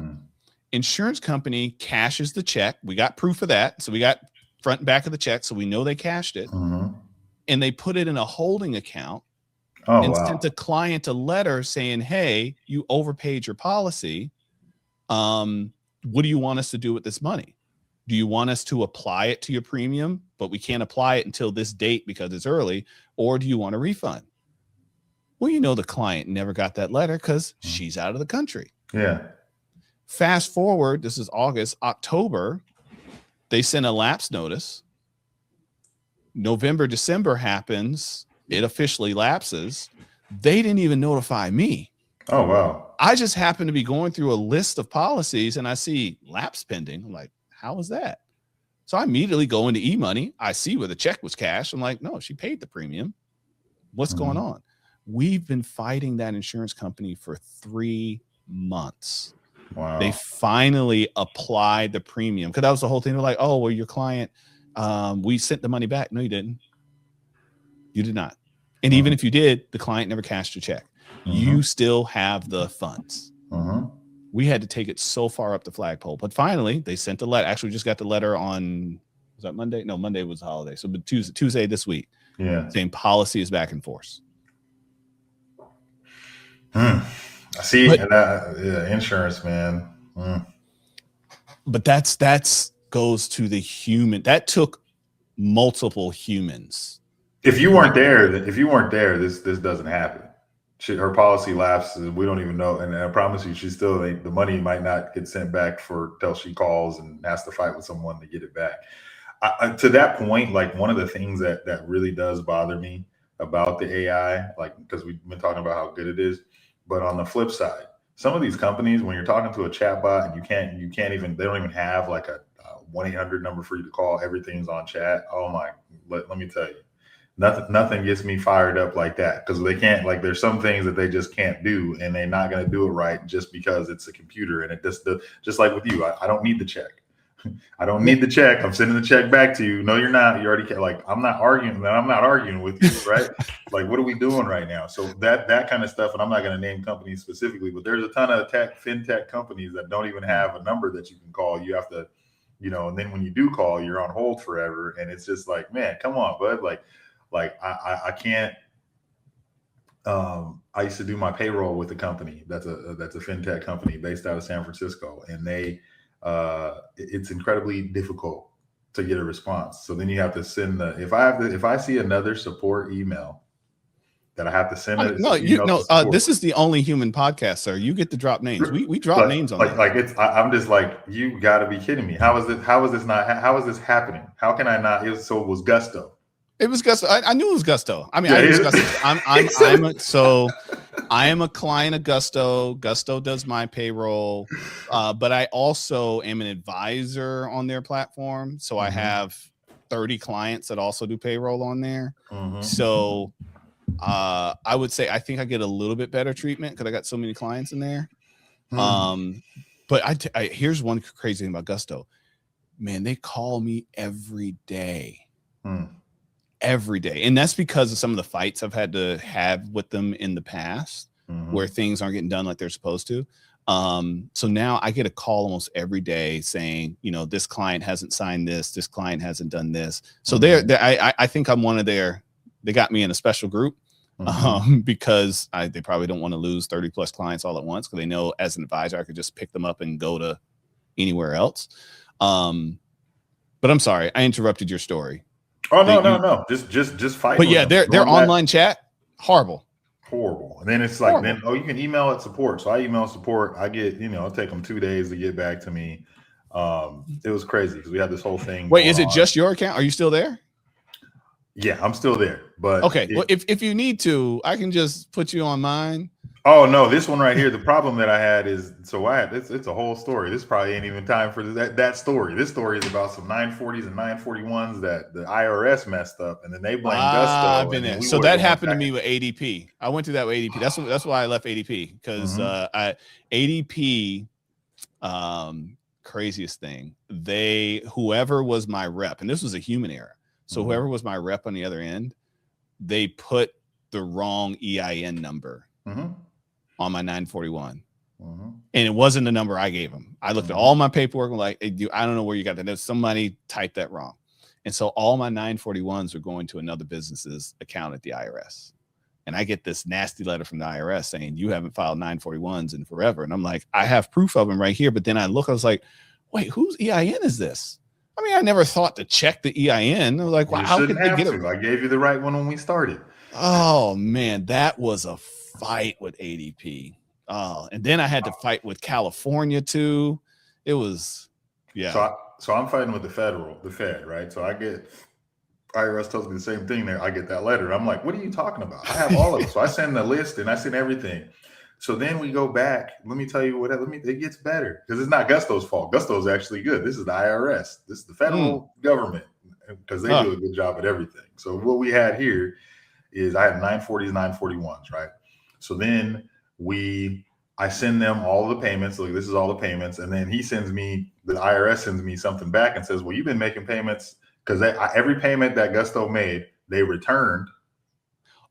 Insurance company cashes the check. We got proof of that. So we got front and back of the check. So we know they cashed it. And they put it in a holding account sent the client a letter saying, hey, you overpaid your policy. What do you want us to do with this money? Do you want us to apply it to your premium, but we can't apply it until this date because it's early? Or do you want a refund? Well, the client never got that letter because she's out of the country. Yeah. Fast forward, this is August, October, they sent a lapse notice. November, December happens. It officially lapses. They didn't even notify me. Oh, wow. I just happen to be going through a list of policies and I see lapse pending. I'm like, how is that? So I immediately go into eMoney. I see where the check was cashed. I'm like, no, she paid the premium. What's going on? We've been fighting that insurance company for 3 months. Wow. They finally applied the premium, because that was the whole thing. They're like, oh, well, your client, we sent the money back. No, you didn't. You did not. And even if you did, the client never cashed your check. You still have the funds. We had to take it so far up the flagpole, but finally they sent the letter. Actually, we just got the letter on, was that Monday? No, Monday was a holiday. So but Tuesday this week. Yeah. Saying policy is back in force. I see. But, yeah, insurance, man. But that's goes to the human. That took multiple humans. If you weren't there, this doesn't happen. Her policy lapses. We don't even know. And I promise you, she's still, the money might not get sent back till she calls and has to fight with someone to get it back. To that point, like, one of the things that really does bother me about the AI, like, because we've been talking about how good it is, but on the flip side, some of these companies, when you're talking to a chatbot and they don't even have like a 1-800 number for you to call. Everything's on chat. Oh my, let me tell you. Nothing gets me fired up like that, because they can't, like, there's some things that they just can't do, and they're not going to do it right just because it's a computer. And it just like with you, I don't need the check. I don't need the check. I'm sending the check back to you. No, you're not. You already like, I'm not arguing with you, right? Like, what are we doing right now? So that kind of stuff. And I'm not going to name companies specifically, but there's a ton of fintech companies that don't even have a number that you can call. You have to, and then when you do call, you're on hold forever. And it's just like, man, come on, bud. Like I can't. I used to do my payroll with a company that's a fintech company based out of San Francisco, and it's incredibly difficult to get a response. So then you have to send if I see another support email that I have to send it. This is the Only Human podcast, sir. You get to drop names. We drop names on that. I'm just like, you got to be kidding me. How is this happening? How can I not? It was Gusto. It was Gusto. I knew it was Gusto. I mean, I knew it was Gusto. I am a client of Gusto. Gusto does my payroll, but I also am an advisor on their platform. So I have 30 clients that also do payroll on there. So I would say I think I get a little bit better treatment because I got so many clients in there. But here's one crazy thing about Gusto. Man, they call me every day. Every day. And that's because of some of the fights I've had to have with them in the past, where things aren't getting done like they're supposed to. So now I get a call almost every day saying, this client hasn't signed this client hasn't done this. So I think I'm one of they got me in a special group because they probably don't want to lose 30 plus clients all at once, because they know as an advisor, I could just pick them up and go to anywhere else. But I'm sorry, I interrupted your story. Oh, no. Just fight. But yeah, their online chat, horrible. And then it's like, you can email it support. So I email support. I get, it'll take them 2 days to get back to me. It was crazy because we had this whole thing. Wait, is it just your account? Are you still there? Yeah, I'm still there. But okay, well, if you need to, I can just put you on mine. Oh no, this one right here. The problem that I had is, it's a whole story. This probably ain't even time for that story. This story is about some 940s and 941s that the IRS messed up, and then they blame Gusto. I've been there. So that happened to me with ADP. I went through that with ADP. That's why I left ADP, because ADP, craziest thing. Whoever was my rep, and this was a human error. So whoever was my rep on the other end, they put the wrong EIN number on my 941. And it wasn't the number I gave them. I looked at all my paperwork and like, hey, I don't know where you got that. Somebody typed that wrong. And so all my 941s are going to another business's account at the IRS. And I get this nasty letter from the IRS saying, you haven't filed 941s in forever. And I'm like, I have proof of them right here. But then I was like, wait, whose EIN is this? I mean, I never thought to check the EIN. I was like, wow, how could they get it? I gave you the right one when we started. Oh man, that was a fight with ADP. Oh, and then I had to fight with California too. It was, yeah. So I'm fighting with the Fed, right? So I get, IRS tells me the same thing there. I get that letter. And I'm like, what are you talking about? I have all of it. So I send the list and I send everything. So then we go back. Let me tell you what. It gets better because it's not Gusto's fault. Gusto's actually good. This is the IRS. This is the federal government because they do a good job at everything. So what we had here is I had 940s, 941s, right? So then I send them all the payments. Like, this is all the payments, and then the IRS sends me something back and says, well, you've been making payments because every payment that Gusto made, they returned.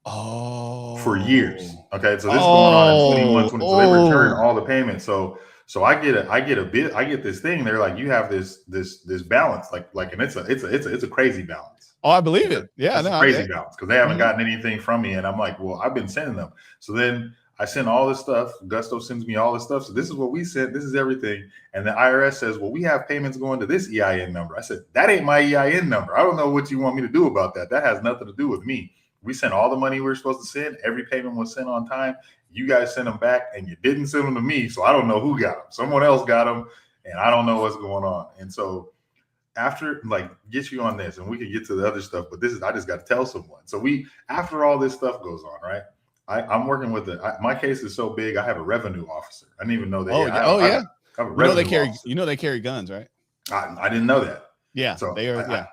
For years. Okay. So this is going on in 21, 20. So they return all the payments. So I get this thing. They're like, you have this balance, and it's a crazy balance. Oh, I believe it. Yeah. It's a crazy balance because they haven't gotten anything from me. And I'm like, well, I've been sending them. So then I send all this stuff. Gusto sends me all this stuff. So this is what we sent. This is everything. And the IRS says, well, we have payments going to this EIN number. I said, that ain't my EIN number. I don't know what you want me to do about that. That has nothing to do with me. We sent all the money we were supposed to send. Every payment was sent on time. You guys sent them back, and you didn't send them to me. So I don't know who got them. Someone else got them, and I don't know what's going on. And so after, get you on this, and we can get to the other stuff, but I just got to tell someone. So after all this stuff goes on, right? I'm working with my case is so big. I have a revenue officer. I didn't even know that. I have a revenue officer. They carry guns, right? I didn't know that. Yeah. So they are.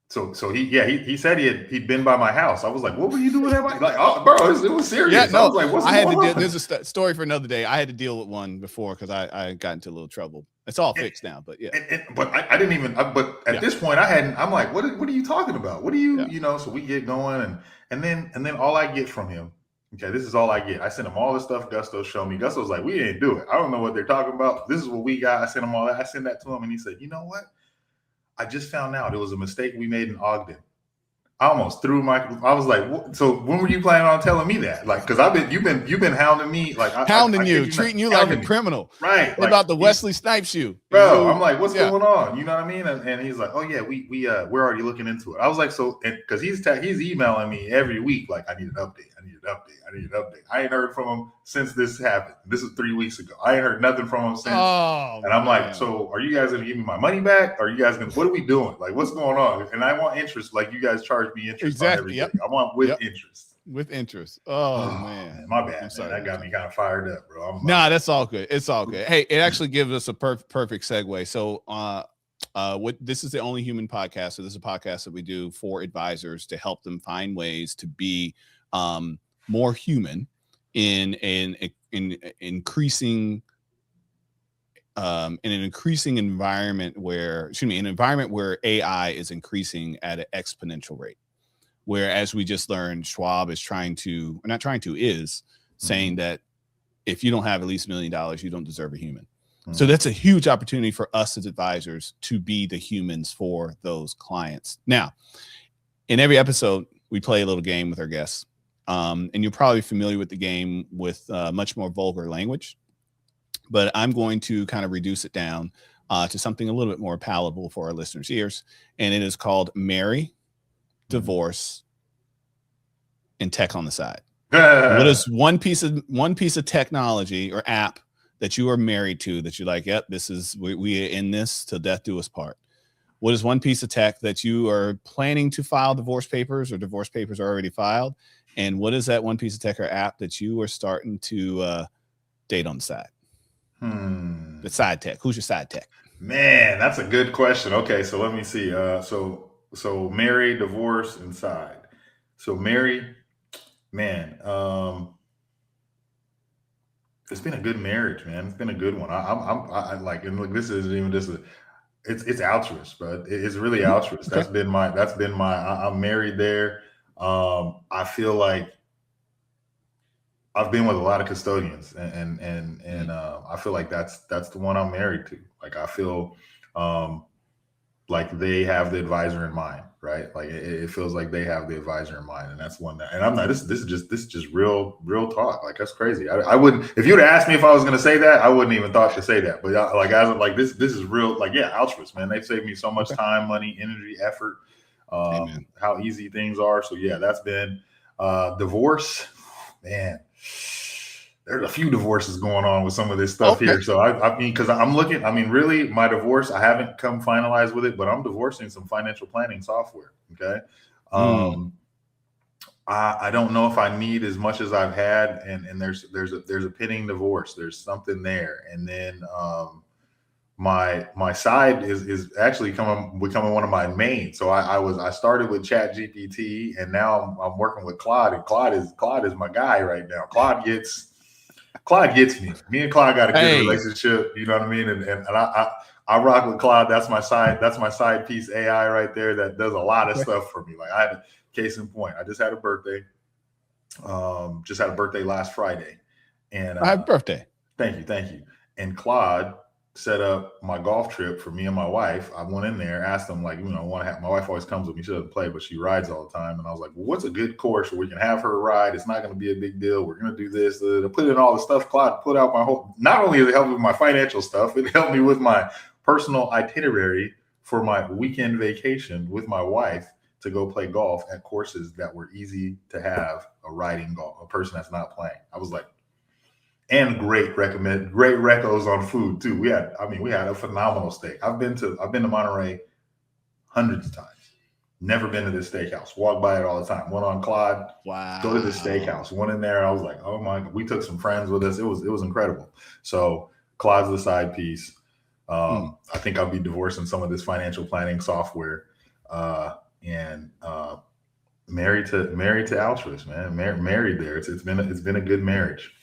So he said he'd been by my house. I was like, what were you doing at my, bro, it was serious. Yeah, no, I was like, what's going on? There's a story for another day. I had to deal with one before because I got into a little trouble. It's all fixed now, but yeah. But I didn't even, but at this point I'm like, what are you talking about? What do you, so we get going and then all I get from him, okay, this is all I get. I sent him all the stuff Gusto showed me. Gusto's like, we didn't do it. I don't know what they're talking about. This is what we got. I sent him all that. I sent that to him and he said, you know what? I just found out it was a mistake we made in Ogden. I almost threw I was like, what? So when were you planning on telling me that? Because you've been hounding me, treating you like a criminal, right? About the Wesley Snipes you, bro. I'm like, what's going on? You know what I mean? And he's like, oh yeah, we're already looking into it. I was like, so, because he's emailing me every week, like, I need an update. I ain't heard from him since this happened. This is 3 weeks ago. I ain't heard nothing from him since. And I'm like, so are you guys going to give me my money back? Are you guys what are we doing? Like, what's going on? And I want interest, like you guys charge me interest on everything. I want interest. With interest. Oh man. My bad. That got me kind of fired up, bro. That's all good. It's all good. Hey, it actually gives us a perfect segue. So this is the Only Human podcast. So this is a podcast that we do for advisors to help them find ways to be more human in an increasing environment where AI is increasing at an exponential rate. Where, as we just learned, Schwab is saying that if you don't have at least $1 million, you don't deserve a human. So that's a huge opportunity for us as advisors to be the humans for those clients. Now, in every episode, we play a little game with our guests. And you're probably familiar with the game with much more vulgar language, but I'm going to kind of reduce it down to something a little bit more palatable for our listeners' ears. And it is called Marry, Divorce, and Tech on the Side. What is one piece of technology or app that you are married to that you're like, yep, we are in this till death do us part? What is one piece of tech that you are planning to file divorce papers, or divorce papers are already filed? And what is that one piece of tech or app that you are starting to date on the side? The side tech. Who's your side tech? Man, that's a good question. Okay, so let me see. So marry, divorce, and side. So marry, man. It's been a good marriage, man. It's been a good one. I like, and look, this isn't even just it's altruist, but it's really altruist. Okay. That's been my. I'm married there. I feel like I've been with a lot of custodians, and I feel like that's the one I'm married to. Like, I feel like they have the advisor in mind, right? Like it feels like they have the advisor in mind, and that's one that. And I'm not. This is just real talk. Like, that's crazy. I wouldn't, if you'd asked me if I was going to say that, I wouldn't even thought to say that. But this is real. Like, yeah, altruist, man. They've saved me so much time, money, energy, effort. How easy things are. So yeah, that's been divorce, man. There's a few divorces going on with some of this stuff here. So I mean, because I'm looking, really, my divorce, I haven't come finalized with it, but I'm divorcing some financial planning software. Okay. I don't know if I need as much as I've had, and there's a pending divorce. There's something there, and then my side is actually becoming one of my main. So I started with ChatGPT, and now I'm working with Claude, and Claude is my guy right now. Claude gets me. Me and Claude got a good relationship. You know what I mean? And I rock with Claude. That's my side piece AI right there that does a lot of stuff for me. Like I had case in point, I just had a birthday. Just had a birthday last Friday, and happy birthday. Thank you. And Claude set up my golf trip for me and my wife. I went in there, asked them, like, my wife always comes with me. She doesn't play, but she rides all the time. And I was like, well, what's a good course where we can have her ride? It's not going to be a big deal. We're going to do this. To put in all the stuff, Claude put out my whole, not only did it help me with my financial stuff, it helped me with my personal itinerary for my weekend vacation with my wife to go play golf at courses that were easy to have a person that's not playing. I was like, and great recos on food too. We had a phenomenal steak. I've been to Monterey hundreds of times. Never been to this steakhouse. Walk by it all the time. Went on Claude. Wow. Go to this steakhouse. Went in there. I was like, oh my God. We took some friends with us. It was incredible. So Claude's the side piece. I think I'll be divorcing some of this financial planning software. And married to Altruist, man. Married there. It's been a good marriage.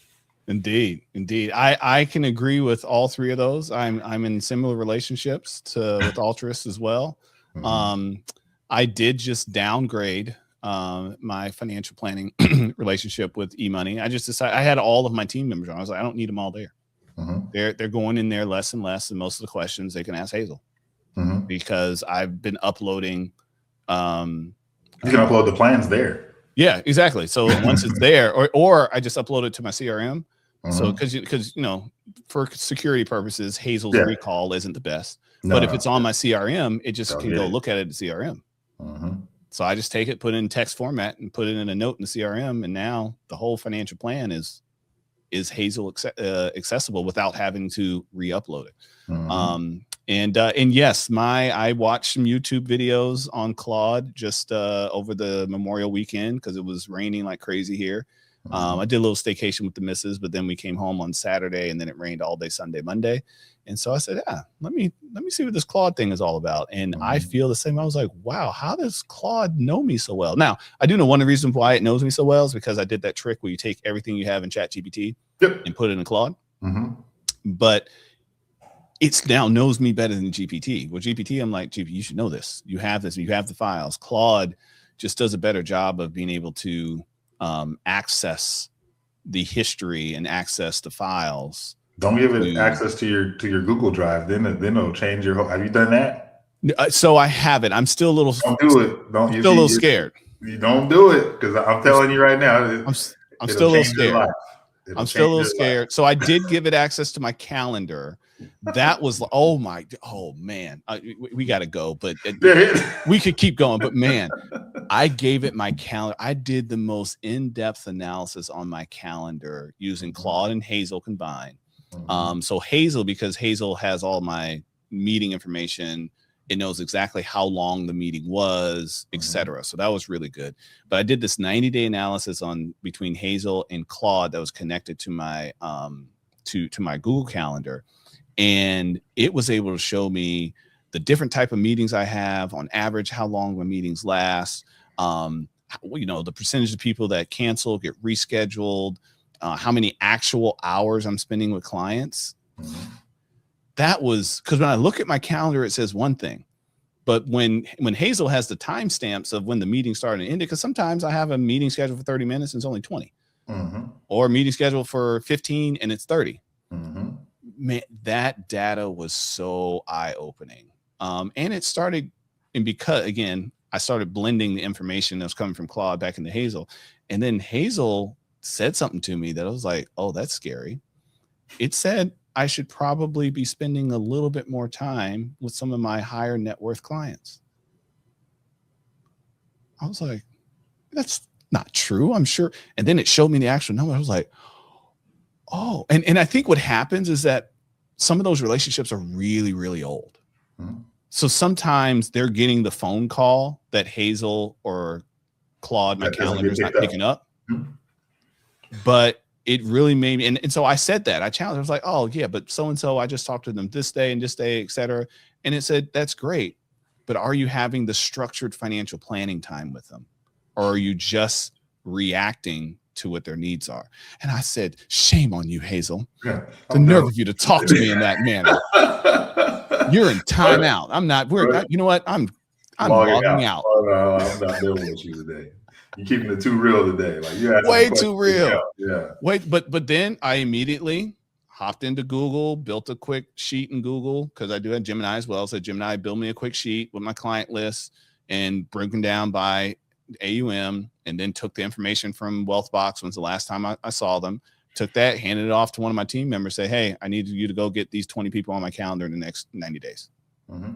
Indeed. I can agree with all three of those. I'm in similar relationships with Altruist as well. Mm-hmm. I did just downgrade my financial planning relationship with eMoney. I just decided I had all of my team members on. I was like, I don't need them all there. Mm-hmm. They're going in there less and less, and most of the questions they can ask Hazel, mm-hmm. because I've been uploading. You can upload the plans there. Yeah, exactly. So once it's there, or I just upload it to my CRM. Mm-hmm. So because for security purposes, Hazel's recall isn't the best. But if it's on my CRM, it just can go look at it in CRM. Mm-hmm. So I just take it, put it in text format, and put it in a note in the CRM, and now the whole financial plan is Hazel accessible without having to re-upload it. Mm-hmm. And yes, I watched some YouTube videos on Claude just over the Memorial weekend because it was raining like crazy here. I did a little staycation with the missus, but then we came home on Saturday, and then it rained all day Sunday, Monday. And so I said, let me see what this Claude thing is all about. And I feel the same. I was like, wow, how does Claude know me so well? Now, I do know one of the reasons why it knows me so well is because I did that trick where you take everything you have in ChatGPT and put it in Claude. Mm-hmm. But it now knows me better than GPT. With GPT, I'm like, GPT, you should know this. You have this. You have the files. Claude just does a better job of being able to access the history and access the files. Don't give it access to your Google Drive. Then it'll change your whole. Have you done that? So I haven't. I'm still a little. Don't do it. Don't. Still a little scared. You don't do it because I'm telling you right now. I'm still a little scared. I'm still a little scared. So I did give it access to my calendar. That was oh man, we got to go, but we could keep going. But man, I gave it my calendar. I did the most in-depth analysis on my calendar using Claude and Hazel combined. So Hazel, because Hazel has all my meeting information, it knows exactly how long the meeting was, etc. So that was really good. But I did this 90-day analysis between Hazel and Claude that was connected to my to my Google Calendar. And it was able to show me the different type of meetings I have on average, how long my meetings last, the percentage of people that cancel, get rescheduled, how many actual hours I'm spending with clients. That was because when I look at my calendar, it says one thing. But when Hazel has the timestamps of when the meeting started and ended, because sometimes I have a meeting scheduled for 30 minutes and it's only 20, or a meeting scheduled for 15 and it's 30. Man, that data was so eye-opening. And it started, and because again, I started blending the information that was coming from Claude back into Hazel. And then Hazel said something to me that I was like, oh, that's scary. It said I should probably be spending a little bit more time with some of my higher net worth clients. I was like, that's not true, I'm sure. And then it showed me the actual number. I was like, oh, and I think what happens is that some of those relationships are really, really old. So sometimes they're getting the phone call that Hazel or Claude, my That doesn't calendar is get not picked picking up. Mhm. But it really made me, and so I said that. I challenged. I was like, oh yeah, but so-and-so, I just talked to them this day and this day, et cetera. And it said, that's great. But are you having the structured financial planning time with them? Or are you just reacting to what their needs are? And I said, shame on you, Hazel. Yeah, The I'm nerve done. of you to talk to me in that manner. You're in timeout. I'm not, you know what? I'm logging out. Oh, no, I'm not dealing with you today. You're keeping it too real today. Like you asking Way questions too real. out. Yeah. Wait, but then I immediately hopped into Google, built a quick sheet in Google because I do have Gemini as well. So Gemini, build me a quick sheet with my client list and broken down by AUM, and then took the information from Wealthbox. When's the last time I saw them? Took that, handed it off to one of my team members, say, hey, I need you to go get these 20 people on my calendar in the next 90 days. Mm-hmm.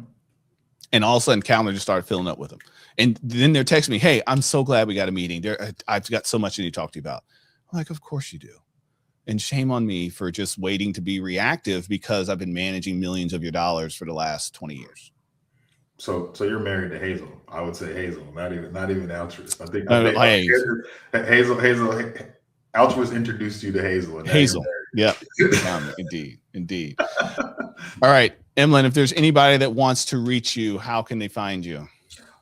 And all of a sudden, calendar just started filling up with them. And then they're texting me, hey, I'm so glad we got a meeting. I've got so much I need to talk to you about. I'm like, of course you do. And shame on me for just waiting to be reactive because I've been managing millions of your dollars for the last 20 years. So you're married to Hazel. I would say Hazel, not even Altruist. I think Hazel, Altruist introduced you to Hazel. And Hazel. Yep. Indeed. All right, Emlen, if there's anybody that wants to reach you, how can they find you?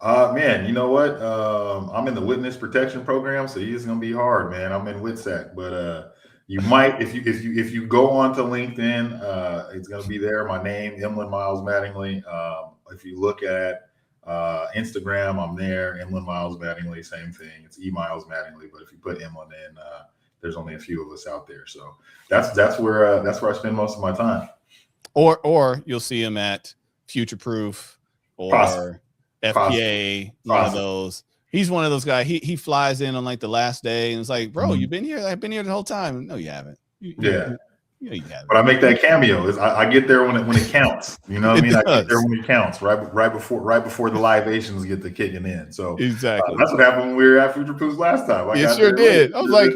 Man, you know what? I'm in the witness protection program, so it's gonna be hard, man. I'm in WITSAC, but you might, if you go onto LinkedIn, it's gonna be there. My name, Emlen Miles Mattingly. If you look at Instagram, I'm there. Emlen Miles Mattingly, same thing. It's Miles Mattingly, but if you put Emlen in, there's only a few of us out there. So that's where I spend most of my time. Or you'll see him at Future Proof or FPA, one of those. He's one of those guys. He flies in on like the last day and it's like, bro, you've been here. I've been here the whole time. No, you haven't. You haven't. But I make that cameo. I get there when it counts. You know what I mean? I get there when it counts. Right before the libations get to kicking in. So exactly. That's what happened when we were at Future Proofs last time. I sure did. I was like,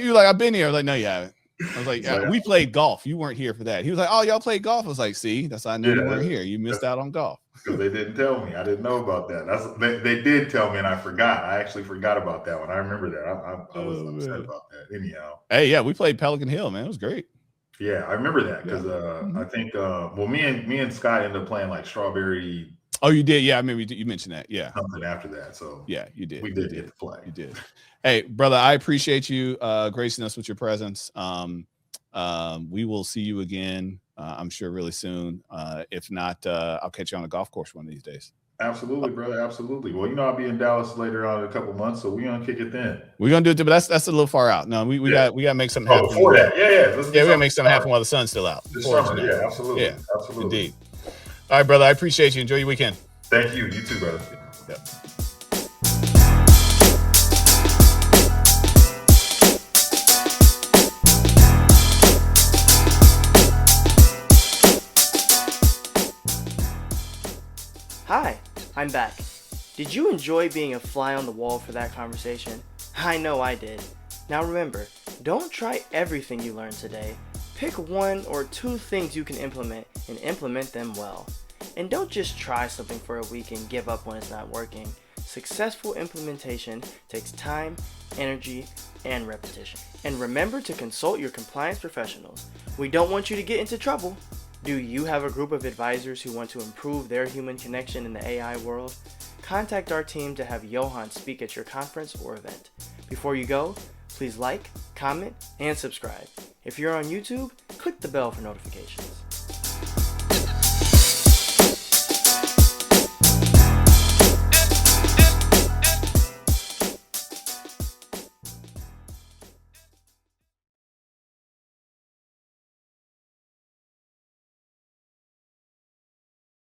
you're like, I've been here. I was like, no, you haven't. I was like, we played golf. You weren't here for that. He was like, oh, y'all played golf. I was like, see, that's how I know you weren't here. You missed out on golf. Because they didn't tell me. I didn't know about that. They did tell me, and I forgot. I actually forgot about that one. I remember that. I was upset about that. Anyhow. Hey, yeah, we played Pelican Hill, man. It was great. Yeah, I remember that because I think me and Scott ended up playing like Strawberry. Oh, you did? Yeah, I remember you mentioned that. Yeah, something after that. So yeah, you did. We did get to play. You did. Hey, brother, I appreciate you gracing us with your presence. We will see you again, I'm sure, really soon. If not, I'll catch you on a golf course one of these days. Absolutely, brother. Absolutely. Well, I'll be in Dallas later on in a couple months, so we're gonna kick it then. We're gonna do it, but that's a little far out. No, we got to make something happen. Before that, we gotta make something happen while the sun's still out. This summer, yeah, absolutely. Yeah, absolutely. Indeed. All right, brother. I appreciate you. Enjoy your weekend. Thank you. You too, brother. Yep. Hi, I'm back. Did you enjoy being a fly on the wall for that conversation? I know I did. Now remember, don't try everything you learned today. Pick one or two things you can implement and implement them well. And don't just try something for a week and give up when it's not working. Successful implementation takes time, energy, and repetition. And remember to consult your compliance professionals. We don't want you to get into trouble. Do you have a group of advisors who want to improve their human connection in the AI world? Contact our team to have Yohance speak at your conference or event. Before you go, please like, comment, and subscribe. If you're on YouTube, click the bell for notifications.